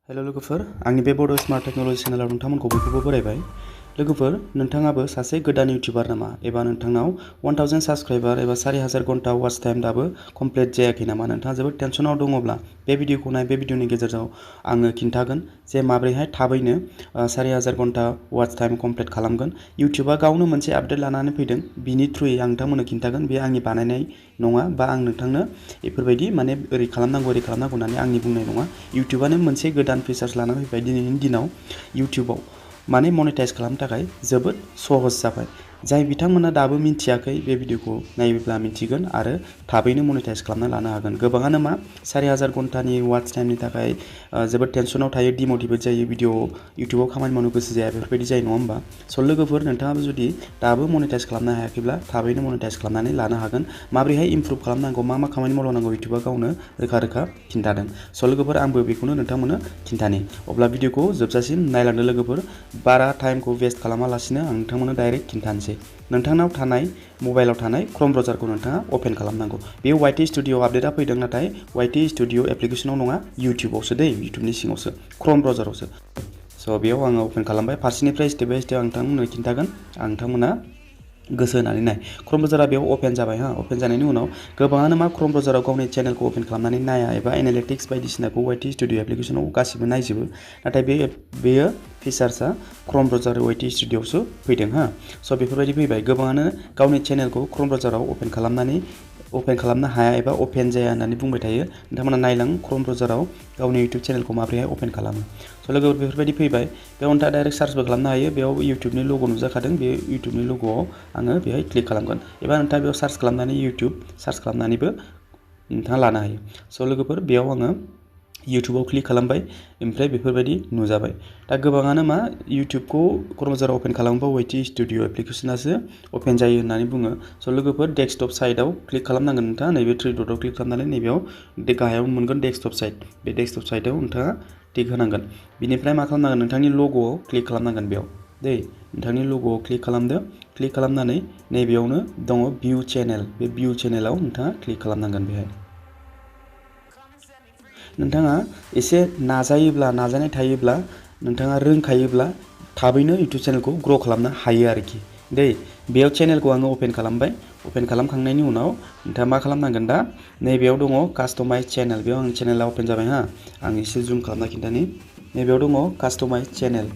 hello लोगोफोर आंनि बे बड' स्मार्ट टेक्न'लजि चेनेलाव नोंथांमोनखौ बयखौबो बरायबाय लोगोफोर नोंथाङाबो सासे गोदान इउटिउबार नामा एबा नोंथांनाव 1000 साबस्क्राइबार एबा 4000 घन्टा वाच टाइम दाबो कमप्लिट जायाखै नामा नोंथाङा जोबोद टेनसनाव दङब्ला बे भिडिअखौ नाय बे भिडिअनि गेजेरजों आङो खिन्थागोन जे माबोरैहाय थाबैनो 4000 घन्टा वाच टाइम कमप्लिट खालामगोन इउटिउबा गावनो मोनसे आपडेट लानानै फैदों बिनि थ्रुयै आं नोंथांमोननो खिन्थागोन बे आंनि बानायनाय नङा बा आं नोंथांनो बेफोरबायदि माने ओरै खालामनांगौ होननानै आंनि बुंनाय नङा इउटिउबानो मोनसे गोदान फिचार्स लानानै फैबाय दिनैनि दिनाव इउटिउबाव माने मनेटाइज खालामनो थाखाय जोबोद सहज जाबाय जाय बिथांमोना दाबो मिन्थियाखै बे भिडिअखौ नायोब्ला मिन्थिगोन आरो थाबैनो मनेटाइज खालामना लानो हागोन गोबाङानो मा 4000 घन्टानि वाच टाइमनि थाखाय जोबोद टेनसनाव थायो डिमटिभेट जायो भिडिअ इउटिउबाव खामानि मावनो गोसो जाया बेफोरबायदि जायो नङा होमबा स' लोगोफोर नोंथाङाबो जुदि दाबो मनेटाइज खालामनो हायाखैब्ला थाबैनो मनेटाइज खालामनानै लानो हागोन माबोरैहाय इमप्रुभ खालामनांगौ मा खामानि मावलांनांगौ इउटिउबा गावनो रोखा खिन्थादों स' लोगोफोर आंबो बेखौनो नोंथांमोननो खिन्थानि अब्ला भिडिअखौ जोबजासिम नायलांदो लोगोफोर बारा टाइमखौ वेस्ट खालामालासिनो आं नोंथांमोननो डाइरेक्ट खिन्थानोसै नोंथांनाव थानाय मबाइलाव थानाय क्रोम ब्राउजारखौ नोंथाङा अपेन खालामनांगौ बेयो वाइटि स्टुडिअ आपडेटआ फैदों नाथाय वाइटि स्टुडिअ एप्लिकेसनाव नङा इउटिउबावसो इउटिउबनि सिङावसो क्रोम ब्राउजारावसो स' बेयाव आङो अपेन खालामबाय फारसेनिफ्राय स्टेप बाय स्टेप आं नोंथांमोननो खिन्थागोन आं नोंथांमोना गोसो होनानै नाय क्रोम ब्राउजारा बेयाव अपेन जाबाय अपेन जानायनि उनाव गोबाङानो मा क्रोम ब्राउजाराव गावनि चेनेलखौ अपेन खालामनानै नाया एबा एनालिटिक्स बायदिसिनाखौ वाइटि स्टुडिअ एप्लिकेसनाव गासिबो नायजोबो नाथाय बेयो फिचार्सआ क्रोम ब्राउजार वाइटि स्टुडिअआवसो फैदों स' बेफोरबायदि फैबाय गोबाङानो गावनि चेनेलखौ क्रोम ब्राउजाराव अपेन खालामनो हाया एबा अपेन जाया होननानै बुंबाय थायो नोंथांमोना नायलां क्रोम ब्राउजाराव गावनि इउटिउब चेनेलखौ माबोरैहाय अपेन खालामो स' लोगोफोर बेफोरबायदि फैबाय बेयाव नोंथाङा डाइरेक्ट सार्चबो खालामनो हायो बेयाव इउटिउबनि लग' नुजाखादों बे इउटिउबनि लग'आव आङो बेहाय क्लिक खालामगोन एबा नोंथाङा बेयाव सार्च खालामनानै इउटिउब सार्च खालामनानैबो नोंथाङा लानो हायो स' लोगोफोर बेयाव आङो इउटिउबाव क्लिक खालामबाय ओमफ्राय बेफोरबायदि नुजाबाय दा गोबाङानो मा इउटिउबखौ क्रोम ब्राउजाराव अपेन खालामोबा वाइटि स्टुडिअ एप्लिकेसनासो अपेन जायो होननानै बुङो स' लोगोफोर डेस्कटप साइडआव क्लिक खालामनांगोन नोंथाङा नैबे थ्रि डटआव क्लिक खालामनानै नैबेयाव गाहायाव मोनगोन डेस्कटप साइड बे डेस्कटप साइडआव नोंथाङा टिक होनांगोन बिनिफ्राय मा खालामनांगोन नोंथांनि लग'आव क्लिक खालामनांगोन बेयाव नोंथांनि लग'आव क्लिक खालामदो क्लिक खालामनानै नैबेयावनो दङ भिउ चेनेल बे भिउ चेनेलाव नोंथाङा क्लिक खालामनांगोन बेहाय नोंथाङा एसे नाजानाय थायोब्ला नोंथाङा रोंखायोब्ला थाबैनो इउटिउब चेनेलखौ ग्र' खालामनो हायो आरोखि बेयाव चेनेलखौ आङो अपेन खालामबाय अपेन खालामखांनायनि उनाव नोंथाङा मा खालामनांगोन दा नैबेयाव दङ कास्टमाइज चेनेल बेयाव आं चेनेला अपेन जाबाय आं एसे जुम खालामना खिन्थानि नैबेयाव दङ कास्टमाइज चेनेल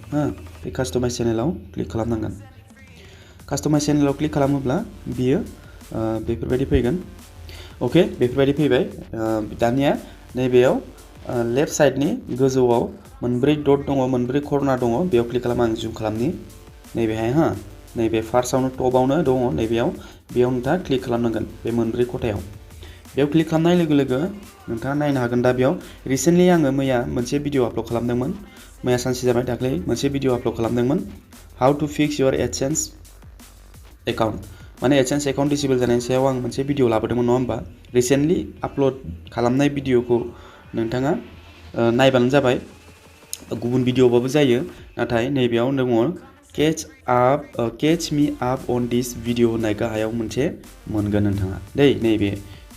बे कास्टमाइज चेनेलाव क्लिक खालामनांगोन कास्टमाइज चेनेलाव क्लिक खालामोब्ला बियो बेफोरबायदि फैगोन अके बेफोरबायदि फैबाय दानिया नैबेयाव लेफ्ट साइडनि गोजौआव मोनब्रै डट दङ मोनब्रै कर्नार दङ बेयाव क्लिक खालाम आं जुम खालामनि नैबेहाय नैबे फार्स्टआवनो टपआवनो दङ बेयाव नोंथाङा क्लिक खालामनांगोन बे मोनब्रै खथायाव बेयाव क्लिक खालामनाय लोगो लोगो नोंथाङा नायनो हागोन दा बेयाव रिसेन्टलि आङो मैया मोनसे भिडिअ आपल'ड खालामदोंमोन मैया सानसे जाबाय दाख्लै मोनसे भिडिअ आपल'ड खालामदोंमोन how to fix your AdSense account माने एडसेन्स एकाउन्ट डिसेबल जानायनि सायाव आं मोनसे भिडिअ लाबोदोंमोन नङा होमबा रिसेन्टलि आपल'ड खालामनाय भिडिअखौ नोंथाङा नायबानो जाबाय गुबुन भिडिअबाबो जायो नाथाय नैबेयाव दङ catch me up on this video होननाय गाहायाव मोनसे मोनगोन नोंथाङा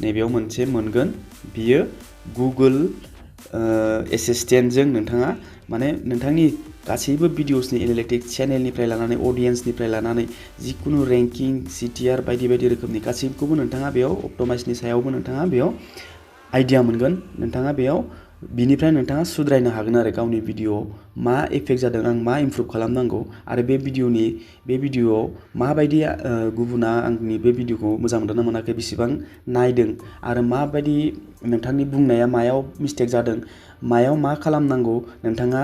नैबेयाव मोनसे मोनगोन बियो गुगोल एसिस्टेन्टजों नोंथाङा माने नोंथांनि गासैबो भिडिअसनि एनालिटिक्स चेनेलनिफ्राय लानानै अडियेन्सनिफ्राय लानानै जिखुनु रेंकिं CTR बायदि रोखोमनि गासैखौबो नोंथाङा बेयाव अप्टिमाइजनि सायावबो नोंथाङा बेयाव आइडिया मोनगोन नोंथाङा बेयाव बिनिफ्राय नोंथाङा सुद्रायनो हागोन आरो गावनि भिडिअआव मा इफेक्ट जादों आं मा इमप्रुभ खालामनांगौ आरो बे भिडिअआव माबायदि गुबुना आंनि बे भिडिअखौ मोजां मोनदोंना मोनाखै बेसेबां नायदों आरो माबायदि नोंथांनि बुंनाया मायाव मिस्टेक जादों मायाव मा खालामनांगौ नोंथाङा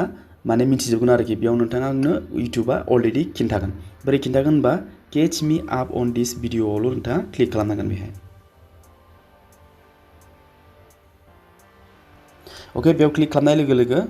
माने मिथिजोबगोन आरोखि बेयाव नोंथाङानो इउटिउबा अलरेडि खिन्थागोन बोरै खिन्थागोन होनबा catch me up on this भिडिअआवल' नोंथाङा क्लिक खालामनांगोन बेहाय अके बेयाव क्लिक खालामनाय लोगो लोगो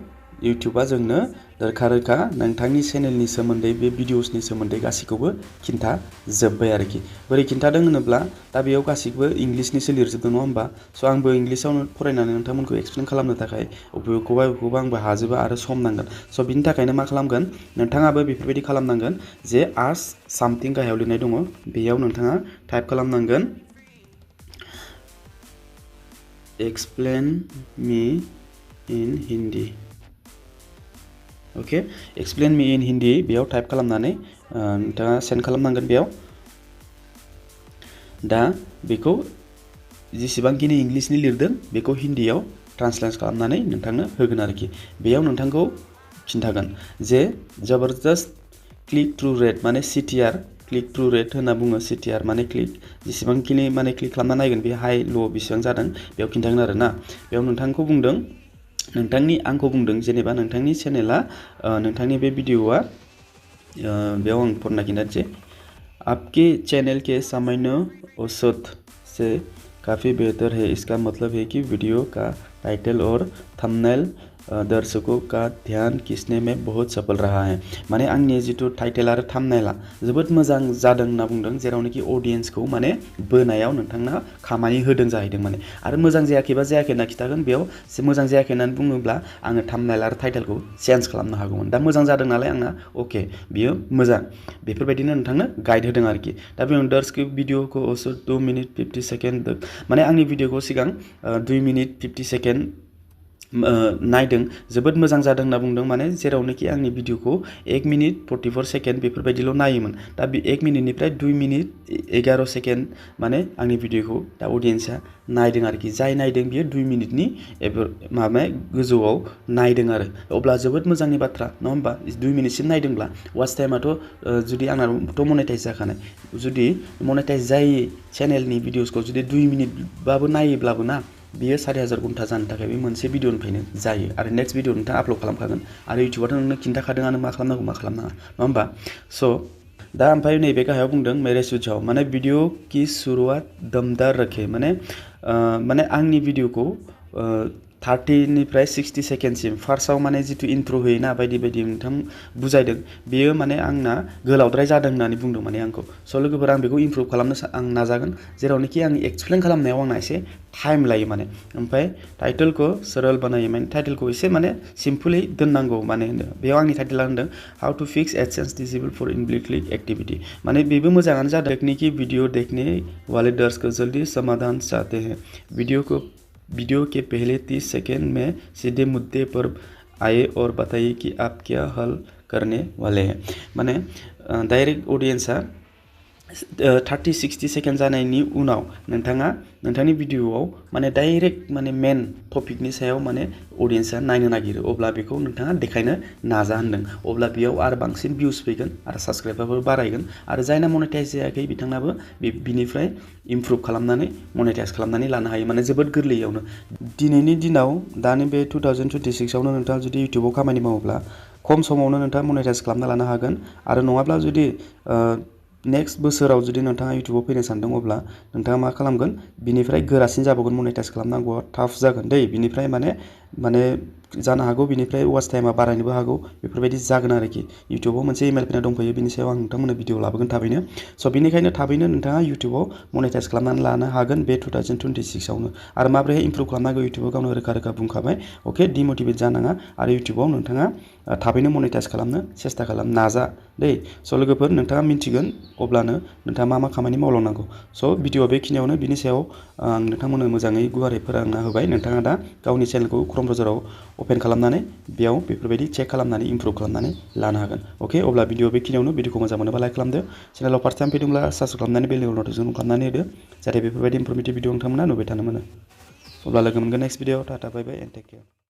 इउटिउबा जोंनो रोखा नोंथांनि चेनेलनि सोमोन्दै बे भिडिअसनि सोमोन्दै गासैखौबो खिन्थाजोब्बाय आरोखि बोरै खिन्थादों होनोब्ला दा बेयाव गासैबो इंलिसनिसो लिरजोबदों नङा होमबा स' आंबो इंलिसाव फरायनानै नोंथांमोनखौ एक्सप्लेन खालामनो थाखाय बबेखौबा आंबो हाजोबा आरो सम नांगोन स' बिनि थाखायनो मा खालामगोन नोंथाङाबो बेफोरबायदि खालामनांगोन जे आस्क सामथिं गाहायाव लिरनाय दङ बेयाव नोंथाङा टाइप खालामनांगोन explain me in Hindi okay explain me in Hindi बेयाव टाइप खालामनानै नोंथाङा सेन्ड खालामनांगोन बेयाव दा बेखौ जेसेबांखिनि इंलिशनि लिरदों बेखौ हिन्दीयाव ट्रान्सलेट खालामनानै नोंथांनो होगोन आरोखि बेयाव नोंथांखौ खिन्थागोन जे जबरदस्त क्लिक थ्रु रेट माने CTR क्लिक थ्रु रेट होनना बुङो CTR माने क्लिक जेसेबांखिनि माने क्लिक खालामना नायगोन बे हाइ ल' बेसेबां जादों बेयाव खिन्थागोन आरो ना बेयाव नोंथांखौ बुंदों आंखौ बुंदों जेनेबा नोंथांनि चेनेला नोंथांनि बे भिडिअआ बेयाव आं फरायना खिन्थानोसै आपके चैनल के सामान्य औसत से काफ़ी बेहतर है इसका मतलब है कि वीडियो का टाइटल और थंबनेल दर्शकों का ध्यान खींचने में बहुत सफल रहा है माने आंनि जितु टाइटल आरो थाम्बनेला जोबोद मोजां जादों होनना बुंदों जेरावनोखि अडियेन्सखौ माने बोनायाव नोंथांना खामानि होदों जाहैदों माने आरो मोजां जायाखैबा जायाखै होनना खिथागोन बेयाव मोजां जायाखै होननानै बुङोब्ला आङो थाम्बनेल आरो टाइटलखौ चेन्ज खालामनो हागौमोन दा मोजां जादों नालाय आंना अके बियो मोजां बेफोरबायदिनो नोंथांनो गाइड होदों आरोखि दा बेयाव दर्शक भिडिअखौ 2 मिनिट 50 सेकेन्ड माने आंनि भिडिअखौ सिगां 2 मिनिट 50 सेकेन्ड नायदों जोबोद मोजां जादों होनना बुंदों माने जेरावनोखि आंनि भिडिअखौ 1 मिनिट 44 सेकेन्ड बेफोरबायदिल' नायोमोन दा बे 1 मिनिटनिफ्राय 2 मिनिट 11 सेकेन्ड माने आंनि भिडिअखौ दा अडियेन्सआ नायदों आरोखि जाय नायदों बियो 2 मिनिटनि माबा गोजौआव नायदों आरो अब्ला जोबोद मोजांनि बाथ्रा नङा होमबा 2 मिनिटसिम नायदोंब्ला वाच टाइमाथ' जुदि आंनाथ' मनेटाइज जाखानाय जुदि मनेटाइज जायै चेनेलनि भिडिअसखौ जुदि 2 मिनिटबाबो नायोब्लाबो ना बियो 4000 घन्टा जानो थाखाय बे मोनसे भिडिअनिफ्रायनो जायो आरो नेक्स्ट भिडिअ नोंथाङा आपल'ड खालामखागोन आरो इउटुबाथ' नोंनो खिन्थाखादोंआनो मा खालामनांगौ मा खालामनाङा नङा होमबा स' दा ओमफ्राय नैबे गाहायाव बुंदों मेरे सुझाव माने भिडिअ की शुरुआत दमदार रखे माने आंनि भिडिअखौ 30 निफ्राय 60 सेकेन्डसिम फार्स्टआव माने जितु इन्ट्र' होयोना बायदि बायदि नोंथां बुजायदों बेयो माने आंना गोलावद्राय जादों होननानै बुंदों माने आंखौ स' लोगोफोर आं बेखौ इमप्रुभ खालामनो आं नाजागोन जेरावनोखि आं एक्सप्लेन खालामनायाव आंना एसे टाइम लायो माने ओमफ्राय टाइटलखौ सरल बानायो माने टाइटलखौ एसे माने सिम्पलै दोननांगौ माने बेयाव आंनि टाइटला होनदों how to fix AdSense disable for inbuilt click activity माने बेबो मोजाङानो जादों तकनीकी वीडियो देखने वाले दर्शक जल्दी समाधान चाहते हैं वीडियो के पहले 30 सेकेंड में सीधे मुद्दे पर आए और बताइए कि आप क्या हल करने वाले हैं माने डाइरेक्ट अडियेन्सआ 30-60 सेकेन्ड जानायनि उनाव नोंथांनि भिडिअआव माने डाइरेक्ट माने मेन टपिकनि सायाव माने अडियेन्सआ नायनो नागिरो अब्ला बेखौ नोंथाङा देखायनो नाजा होनदों अब्ला बेयाव आरो बांसिन भिउस फैगोन आरो साबस्क्राइबारबो बारायगोन आरो जायना मनेटाइज जायाखै बिथांनाबो बिनिफ्राय इमप्रुभ खालामनानै मनेटाइज खालामनानै लानो हायो माने जोबोद गोरलैयावनो दिनैनि दिनाव दानि बे 2026 आवनो नोंथाङा जुदि इउटुबाव खामानि मावोब्ला खम समावनो नोंथाङा मनेटाइज खालामना लानो हागोन आरो नङाब्ला जुदि नेक्स्ट बोसोराव जुदि नोंथाङा इउटुबाव फैनो सानदों अब्ला नोंथाङा मा खालामगोन बिनिफ्राय गोरासिन जाबावगोन मनेटाइज खालामनांगौआ टाफ जागोन दै बिनिफ्राय माने जानो हागौ बिनिफ्राय वाच टाइमा बारायनोबो हागौ बेफोरबायदि जागोन आरोखि इउटुबाव मोनसे इमेल फैना दंफैयो बिनि सायाव आं नोंथांमोननो भिडिअ लाबोगोन थाबैनो स' बिनिखायनो थाबैनो नोंथाङा इउटुबाव मनेटाइज खालामनानै लानो हागोन बे 2026 आवनो आरो माबोरैहाय इमप्रुभ खालामनांगौ इउटुबाव गावनो रोखा बुंखाबाय अके डिमटिभेट जानाङा आरो इउटुबाव नोंथाङा थाबैनो मनेटाइज खालामनो सेस्था खालाम नाजा दै स' लोगोफोर नोंथाङा मिन्थिगोन अब्लानो नोंथाङा मा खामानि मावलांनांगौ स' भिडिअआ बेखिनियावनो बिनि सायाव आं नोंथांमोननो मोजाङै गुवारै फोरोंना होबाय नोंथाङा दा गावनि चेनेलखौ क्रम ब्राउजाराव अपेन खालामनानै बेयाव बेफोरबायदि चेक खालामनानै इमप्रुभ खालामनानै लानो हागोन अके अब्ला भिडिअ बेखिनियावनो भिडिअखौ मोजां मोनोबा लाइक खालामदो चेनेलाव फार्स्ट टाइम फैदोंब्ला साबस्क्राइब खालामनानै बेल नटिफिकेसन खालामनानै होदो जाहाथे बेफोरबायदि इनफरमेटिभ भिडिअ नोंथांमोना नुबाय थानो मोनो अब्ला लोगो मोनगोन next video tata bye bye and take care